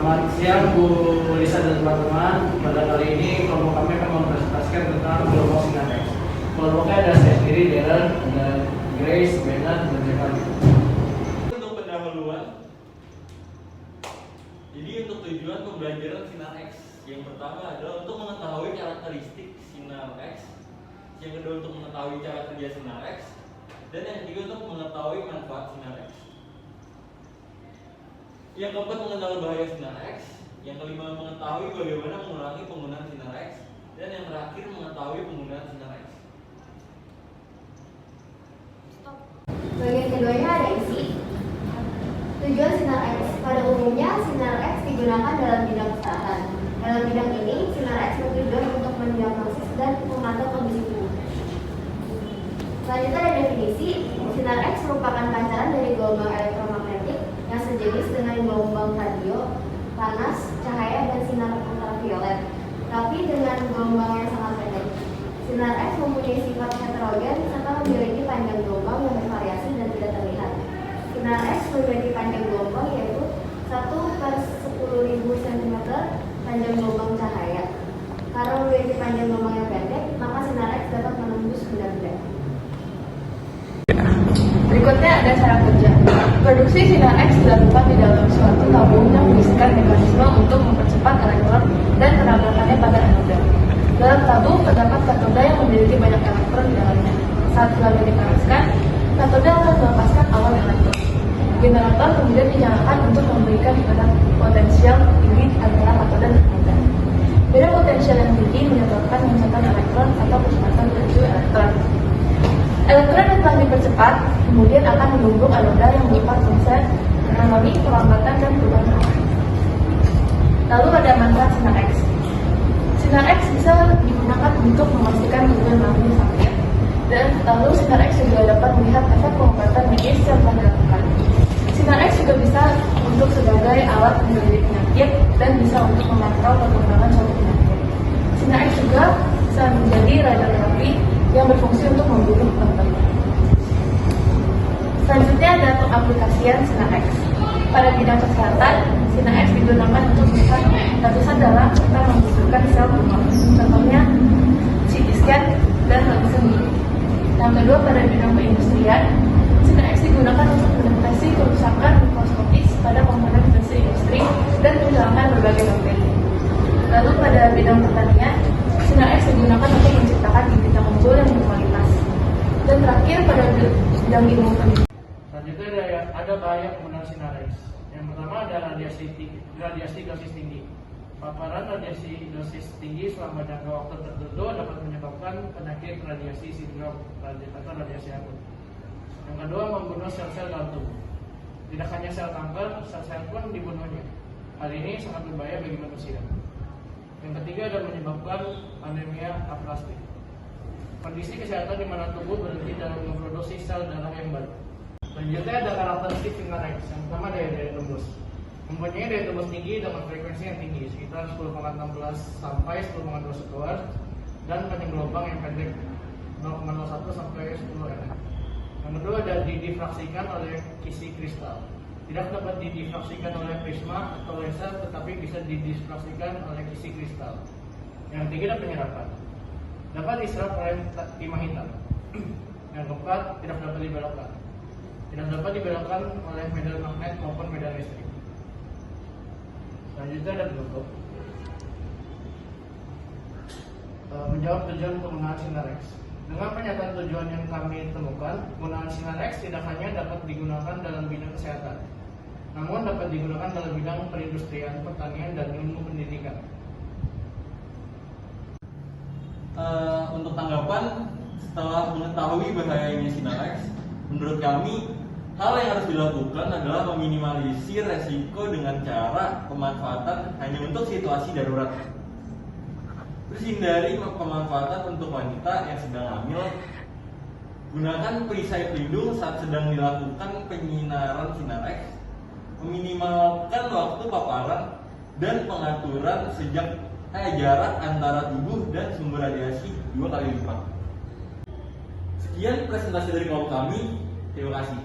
Selamat siang Bu Lisa dan teman-teman. Pada kali ini kelompok kami akan mempresentasikan tentang kelompok sinar X. Kelompoknya ada saya sendiri, Darren, ada Grace, Bernard, dan Jeffrey. Untuk pendahuluan, jadi untuk tujuan pembelajaran sinar X, yang pertama adalah untuk mengetahui karakteristik sinar X, yang kedua untuk mengetahui cara kerja sinar X, dan yang ketiga untuk mengetahui manfaat sinar X. Yang keempat, mengenal bahaya sinar X. Yang kelima, mengetahui bagaimana mengurangi penggunaan sinar X. Dan yang terakhir, mengetahui penggunaan sinar X. Bagian keduanya ada isi. Tujuan sinar X. Pada umumnya, sinar X digunakan dalam bidang kesehatan. Dalam bidang ini, sinar X bertujuan untuk mendiagnosis dan memantau kondisi tubuh. Selanjutnya ada definisi. Sinar X merupakan pancaran dari gelombang elektromagnetik yang sejenis dengan gelombang radio, panas, cahaya, dan sinar ultraviolet, tapi dengan gelombang yang sangat pendek. Sinar X mempunyai sifat heterogen serta memiliki panjang gelombang yang bervariasi dan tidak terlihat. Sinar X memiliki panjang gelombang yaitu 1/10.000 cm panjang gelombang cahaya. Karena memiliki panjang gelombang yang pendek, maka sinar X dapat menembus benda-benda. Berikutnya ada cara kerja. Produksi sinar X dilakukan di dalam suatu tabung yang berisikan mekanisme untuk mempercepat elektron dan penabrakannya pada anoda. Dalam tabung terdapat katoda yang memiliki banyak elektron di dalamnya. Saat filament dipanaskan, katoda akan melepaskan awan elektron. Generator kemudian dinyalakan untuk memberikan beda potensial tinggi antara katoda dan anoda. Beda potensial yang tinggi menyebabkan loncatan elektron atau percepatan laju elektron. Elektron yang telah dipercepat kemudian akan menumbuk anoda yang berupa sensor mengalami perlambatan dan perubahan arah. Lalu ada manfaat sinar X. Sinar X bisa digunakan untuk memastikan tujuan lambung sakit, dan lalu sinar X juga dapat melihat efek pengobatan medis yang telah dilakukan. Sinar X juga bisa untuk sebagai alat mendeteksi penyakit dan bisa untuk memantau perkembangan suatu penyakit. Sinar X juga bisa menjadi radioterapi yang berfungsi untuk membunuh bakteri. Selanjutnya ada pengaplikasian sinar X. Pada bidang kesehatan, sinar X digunakan untuk melihat lapisan darah serta membentukkan sel tumor. Contohnya CT scan dan lapisan gigi. Yang kedua, pada bidang perindustrian, sinar X digunakan untuk mendeteksi kerusakan mikroskopis pada komponen industri dan menghilangkan berbagai bakteri. Lalu pada bidang pertanian, sinar X digunakan untuk menciptakan bibit yang unggul yang berkualitas. Dan terakhir pada bidang ilmu pendidikan. Selanjutnya ada bahaya penggunaan sinar X. Yang pertama ada radiasi dosis tinggi. Paparan radiasi dosis tinggi selama jangka waktu tertentu dapat menyebabkan penyakit radiasi sindrom atau radiasi akut. Yang kedua, membunuh sel-sel dalam tubuh. Tidak hanya sel kanker, sel-sel pun dibunuhnya. Hal ini sangat berbahaya bagi manusia. Yang ketiga adalah menyebabkan anemia aplastik. Kondisi kesehatan di mana tubuh berhenti dalam memproduksi sel darah yang baru. Selanjutnya ada karakteristik sinar X. Yang pertama daya tembus. Mempunyai daya tembus tinggi dengan frekuensi yang tinggi, sekitar 10,16 sampai 10,2 sekuat, dan panjang gelombang yang pendek 0,01 sampai 10 nm. Yang kedua ada didifraksikan oleh kisi kristal. Tidak dapat didifraksikan oleh prisma atau laser, tetapi bisa didifraksikan oleh kisi kristal. Yang ketiga ada penyerapan. Dapat diserap oleh timah hitam. Yang keempat, tidak dapat dibelokkan. Tidak dapat dibelokkan oleh medan magnet maupun medan listrik. Selanjutnya ada penutup. Menjawab tujuan penggunaan sinar X. Dengan pernyataan tujuan yang kami temukan, penggunaan sinar X tidak hanya dapat digunakan dalam bidang kesehatan, namun dapat digunakan dalam bidang perindustrian, pertanian, dan ilmu pendidikan. Untuk tanggapan, setelah mengetahui bahayanya sinar X, menurut kami hal yang harus dilakukan adalah meminimalisir resiko dengan cara pemanfaatan hanya untuk situasi darurat. Terus hindari pemanfaatan untuk wanita yang sedang hamil. Gunakan perisai pelindung saat sedang dilakukan penyinaran sinar X. Meminimalkan waktu paparan dan pengaturan jarak antara tubuh dan sumber radiasi 2 kali lipat. Sekian presentasi dari kelompok kami. Terima kasih.